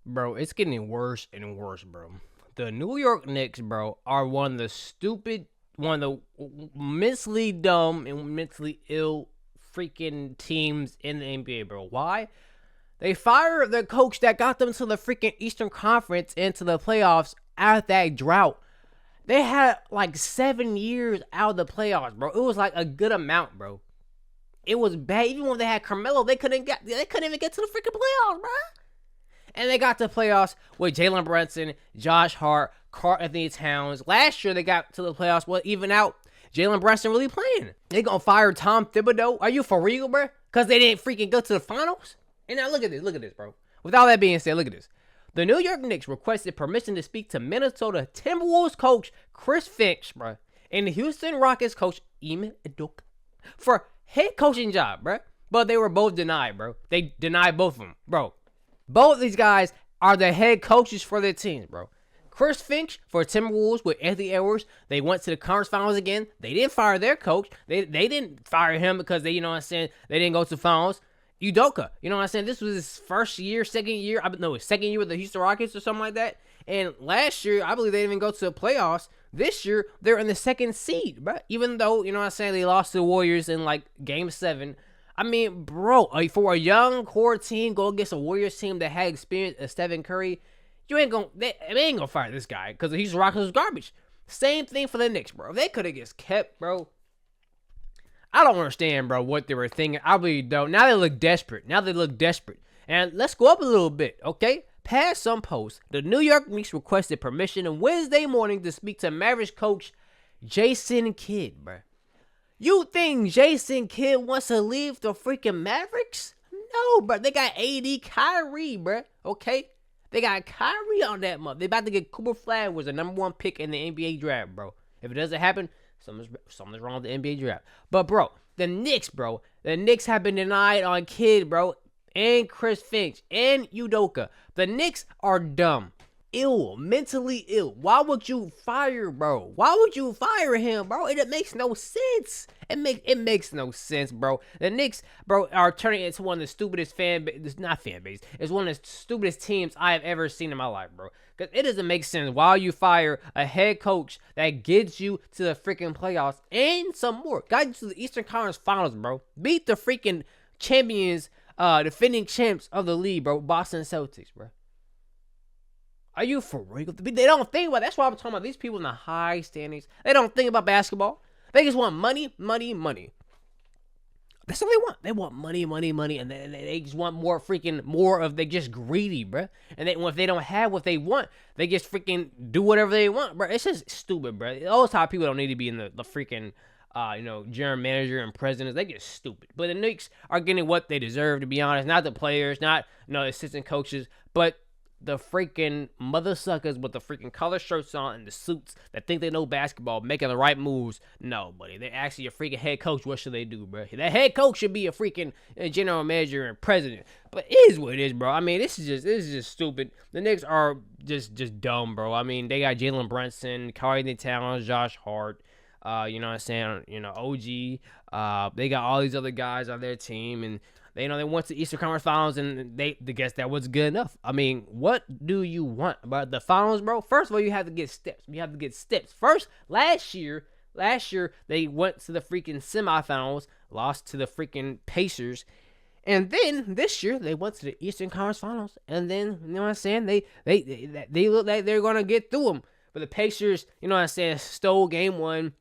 Bro, it's getting worse and worse, bro. The New York Knicks, bro, are one of the mentally dumb and mentally ill freaking teams in the NBA, bro. Why? They fired the coach that got them to the freaking Eastern Conference into the playoffs out that drought. They had like 7 years out of the playoffs, bro. It was like a good amount, bro. It was bad. Even when they had Carmelo, they couldn't even get to the freaking playoffs, bro. And they got to playoffs with Jalen Brunson, Josh Hart, Karl Anthony Towns. Last year they got to the playoffs, well, even out. Jalen Brunson really playing. They gonna fire Tom Thibodeau? Are you for real, bro? Because they didn't freaking go to the finals? And now look at this, bro. With all that being said, look at this. The New York Knicks requested permission to speak to Minnesota Timberwolves coach Chris Finch, bro, and Houston Rockets coach Ime Udoka for head coaching job, bro. But they were both denied, bro. They denied both of them, bro. Both these guys are the head coaches for their teams, bro. Chris Finch for Timberwolves with Anthony Edwards. They went to the conference finals again. They didn't fire their coach. They didn't fire him because they, you know what I'm saying, they didn't go to finals. Udoka, you know what I'm saying? This was his first year, second year. His second year with the Houston Rockets or something like that. And last year, I believe they didn't even go to the playoffs. This year, they're in the second seed, bro. Even though, you know what I'm saying, they lost to the Warriors in like game 7. I mean, bro, for a young core team, go against a Warriors team that had experience as Stephen Curry, they ain't gonna fire this guy because the Houston Rockets was garbage. Same thing for the Knicks, bro. They could have just kept, bro. I don't understand, bro, what they were thinking. I really don't. Now they look desperate. And let's go up a little bit, okay? Past some posts, the New York Knicks requested permission on Wednesday morning to speak to Mavericks coach Jason Kidd, bro. You think Jason Kidd wants to leave the freaking Mavericks? No, bro. They got AD Kyrie, bro. Okay? They got Kyrie on that month. They about to get Cooper Flowers, the #1 pick in the NBA draft, bro. If it doesn't happen, something's wrong with the NBA draft. But, bro, the Knicks have been denied on Kidd, bro, and Chris Finch, and Udoka. The Knicks are dumb. Mentally ill. Why would you fire, bro? Why would you fire him, bro? It makes no sense. It makes no sense, bro. The Knicks, bro, are turning into one of the stupidest It's one of the stupidest teams I have ever seen in my life, bro. Because it doesn't make sense why you fire a head coach that gets you to the freaking playoffs and some more. Got you to the Eastern Conference Finals, bro. Beat the freaking champions, defending champs of the league, bro. Boston Celtics, bro. Are you for real? They don't think about. That's why I'm talking about these people in the high standings. They don't think about basketball. They just want money. That's what they want. They want money, and they just want more of. They just greedy, bro. And if they don't have what they want, they just freaking do whatever they want, bro. It's just stupid, bro. Those type of people don't need to be in the freaking, general manager and presidents. They get stupid. But the Knicks are getting what they deserve, to be honest. Not the players, not assistant coaches, but the freaking mother suckers with the freaking color shirts on and the suits that think they know basketball, making the right moves. No, buddy. They're actually a freaking head coach. What should they do, bro? That head coach should be a freaking general manager and president. But it is what it is, bro. I mean, this is just stupid. The Knicks are just dumb, bro. I mean, they got Jalen Brunson, Karl Anthony Towns, Josh Hart. You know what I'm saying? OG. They got all these other guys on their team, and they went to Eastern Conference Finals, and they guess that was good enough. I mean, what do you want about the finals, bro? First of all, you have to get steps. First, last year they went to the freaking semifinals, lost to the freaking Pacers, and then this year they went to the Eastern Conference Finals, and then you know what I'm saying? They look like they're gonna get through them, but the Pacers, you know what I'm saying, stole game 1,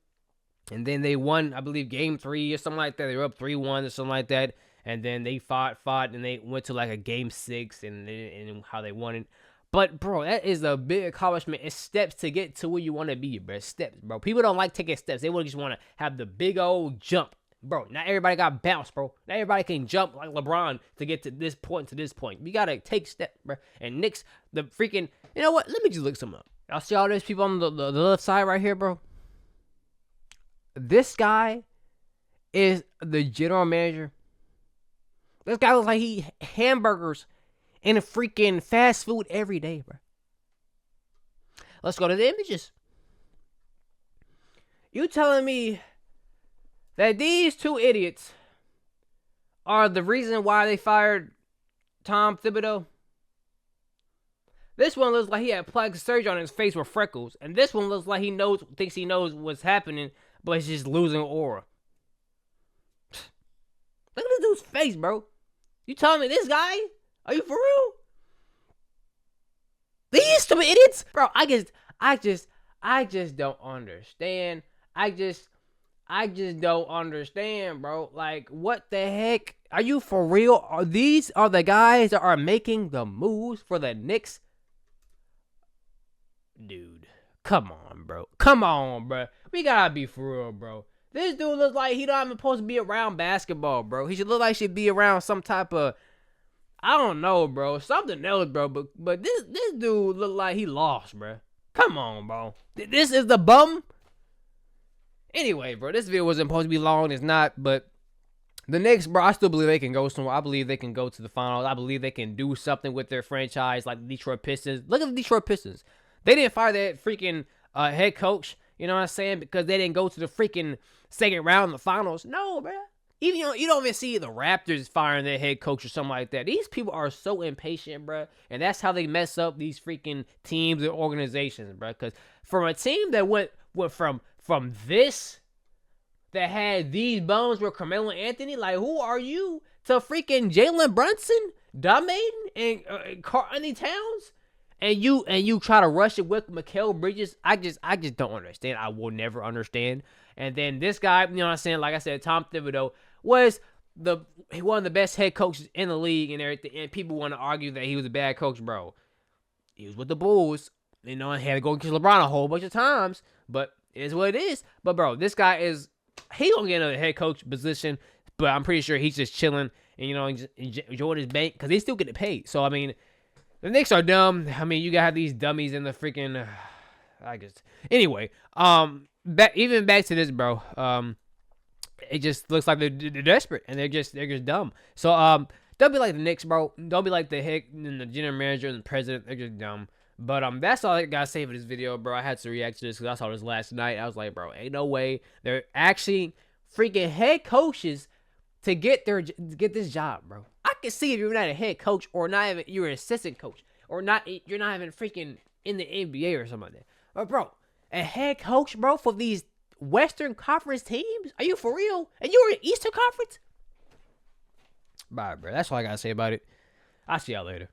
and then they won, I believe, game 3 or something like that. They were up 3-1 or something like that. And then they fought, and they went to like a game 6, and how they won it. But, bro, that is a big accomplishment. It's steps to get to where you want to be, bro. Steps, bro. People don't like taking steps. They just want to have the big old jump. Bro, not everybody got bounce, bro. Not everybody can jump like LeBron to get to this point, You got to take steps, bro. And Knicks, the freaking, you know what? Let me just look some up. Y'all see all these people on the left side right here, bro? This guy is the general manager. This guy looks like he eat hamburgers and freaking fast food every day, bro. Let's go to the images. You telling me that these two idiots are the reason why they fired Tom Thibodeau? This one looks like he had plastic surgery on his face with freckles, and this one looks like thinks he knows what's happening, but he's just losing aura. Look at this dude's face, bro. You telling me this guy? Are you for real? These stupid idiots, bro. I just don't understand. I just don't understand, bro. Like, what the heck? Are you for real? These are the guys that are making the moves for the Knicks? Dude, come on, bro. Come on, bro. We gotta be for real, bro. This dude looks like he not even supposed to be around basketball, bro. He should look like he should be around some type of, I don't know, bro. Something else, bro. But this dude look like he lost, bro. Come on, bro. This is the bum? Anyway, bro, this video wasn't supposed to be long. It's not, but the Knicks, bro, I still believe they can go somewhere. I believe they can go to the finals. I believe they can do something with their franchise like the Detroit Pistons. Look at the Detroit Pistons. They didn't fire that freaking head coach, you know what I'm saying, because they didn't go to the freaking second round of the finals. No, bro. Even you don't even see the Raptors firing their head coach or something like that. These people are so impatient, bro, and that's how they mess up these freaking teams and organizations, bro. Because from a team that went from this, that had these bones with Carmelo Anthony, like, who are you, to freaking Jalen Brunson, dominating, and Karl-Anthony Towns, and you try to rush it with Mikal Bridges. I just don't understand. I will never understand. And then this guy, you know what I'm saying, like I said, Tom Thibodeau was one of the best head coaches in the league and everything, and people want to argue that he was a bad coach, bro. He was with the Bulls, you know, and had to go against LeBron a whole bunch of times, but it is what it is. But, bro, this guy he gonna get another head coach position, but I'm pretty sure he's just chilling and, you know, enjoying his bank because he's still getting paid. So, I mean, the Knicks are dumb. I mean, you got these dummies in the freaking, I guess. Anyway, back to this, bro. It just looks like they're desperate and they're just dumb. So, don't be like the Knicks, bro. Don't be like the head and the general manager and the president. They're just dumb. But that's all I gotta say for this video, bro. I had to react to this because I saw this last night. I was like, bro, ain't no way they're actually freaking head coaches to get this job, bro. I can see if you're not a head coach or not even you're an assistant coach or you're not even freaking in the NBA or something like that. But, bro, a head coach, bro, for these Western Conference teams? Are you for real? And you're in Eastern Conference? Bye, bro. That's all I gotta say about it. I'll see y'all later.